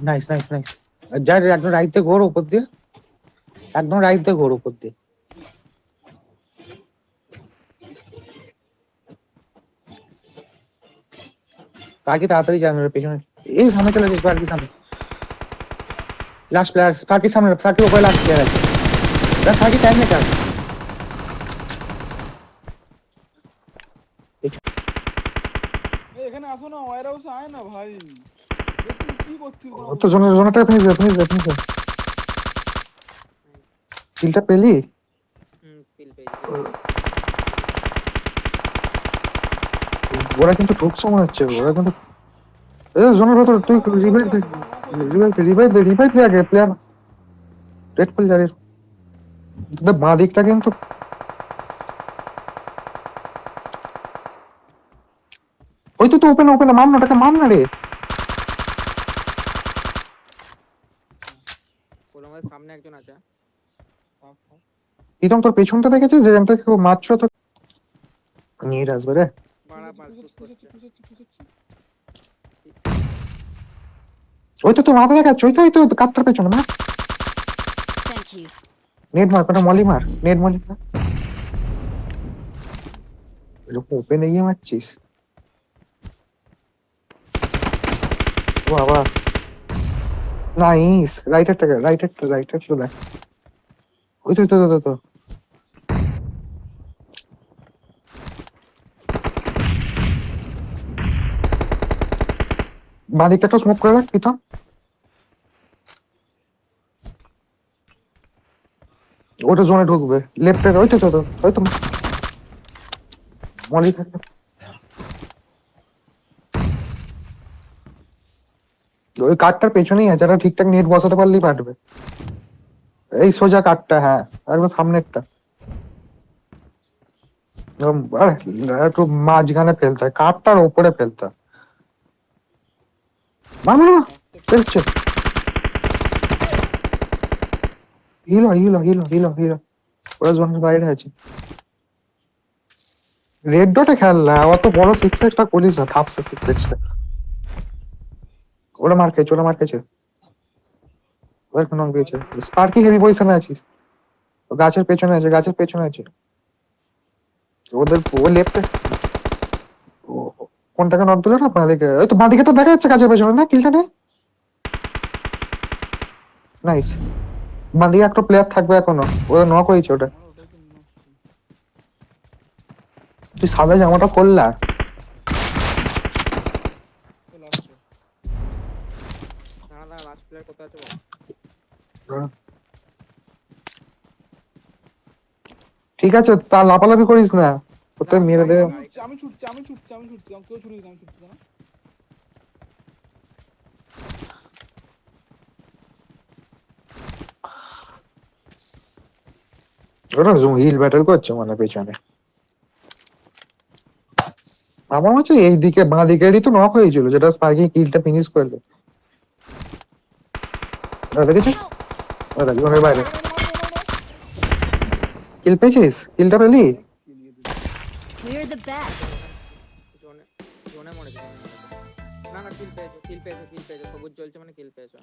Nice nice nice. যার একদম রাইটে ঘোর উপর দিয়ে, একদম রাইটে ঘোর উপর দিয়ে। তাকে তাড়াতাড়ি যাবে পেছনে। এই সামনে চলে যাস, পার্কের সামনে লাস্ট প্লেয়ার, পার্কের সামনে, পার্কের উপরে লাস্ট প্লেয়ার আছে। থাকি টাইম মেকার এখানে আসো না, ওয়ার হাউসে আয় না ভাই। তুই কি করছিস? তো জোনটা ফিনিশ ফিনিশ ফিনিশ। কিলটা পেলি? কিল পেয়েছি। ওরা কিন্তু ঢুকছে মনে হচ্ছে, ওরা কিন্তু জোনের ভেতর। তুই রিভাইভ রিভাইভ দিয়ে আগে প্লেয়ার রেড ফুল জারির বাঁ দিকটা কিন্তু। ওই তো ওপেন ওপেন, মার না ওটাকে, মার না রে। আমাদের সামনে একজন আছে। প্রীতম তোর পেছনটা দেখেছিস যেখান থেকে ও মারছিল তো? নিয়ে আসবে রে। ওই তো তোর মাথা দেখাচ্ছে, ওই তো কাপটার পেছনে মার। নেট মার, কোনো মলি মার, নেট মলি মার। এরকম ওপেনে গিয়ে মারছিস বাবা। নাইস, রাইটার চলে। ওই তো বাঁ দিকটা একটু স্মোক করে রাখ প্রীতম। ওটা জোনে ঢুকবে লেফটে। ওই তো মলি থাকে। ওই কাঠটার পেছনেই আছে, এটা ঠিকঠাক নেট বসাতে পারলেই পারবে। এই সোজা কাঠটা, হ্যাঁ একদম সামনেরটা। একটু মাঝখানে ফেলতে হয়, কাঠটার ওপরে ফেলতে হয়। ফেলছে। হিলো ওরা জোনের বাইরে আছে। রেড ডটে খেল না, অত বড় সিক্স এক্সটা করিস না, থাপসে সিক্স এক্সটা। ওরা মার খেয়েছে। ওরা এখন নক দিয়েছে। স্পার্কি হেভি পজিশনে আছিস, গাছের পেছনে আছে। ওদের ও লেফটে। কোনটাকে নক দিল না আপনাদেরকে? ওই তো বাঁদিকে তো দেখা যাচ্ছে গাছের পেছনে, না কিলটা নেই। নাইস। বাঁদিকে একটা প্লেয়ার থাকবে এখনো, ওরা নক হয়েছে ওটা। তুই সাদা জামাটা করলা। ঠিক আছে, তা লাপালাপি করিস না, কোথায় মেরে দেবে। আমি ছুটছি কেউ ছুটিস না, আমি ছুটছি না। ওরা হিল ব্যাটেল করছে মানে পেছনে। আমার হচ্ছে এই দিকে বাঁ দিকেরই তো নক হয়েছিল, যেটা স্পার্কি কিলটা ফিনিশ করলো। দেখেছিস জোনের বাইরে কিল পেয়েছিস? কিলটা পেলি? জোনে মরেছে। না কিল পেয়েছে, সবুজ জ্বলছে মানে কিল পেয়েছে।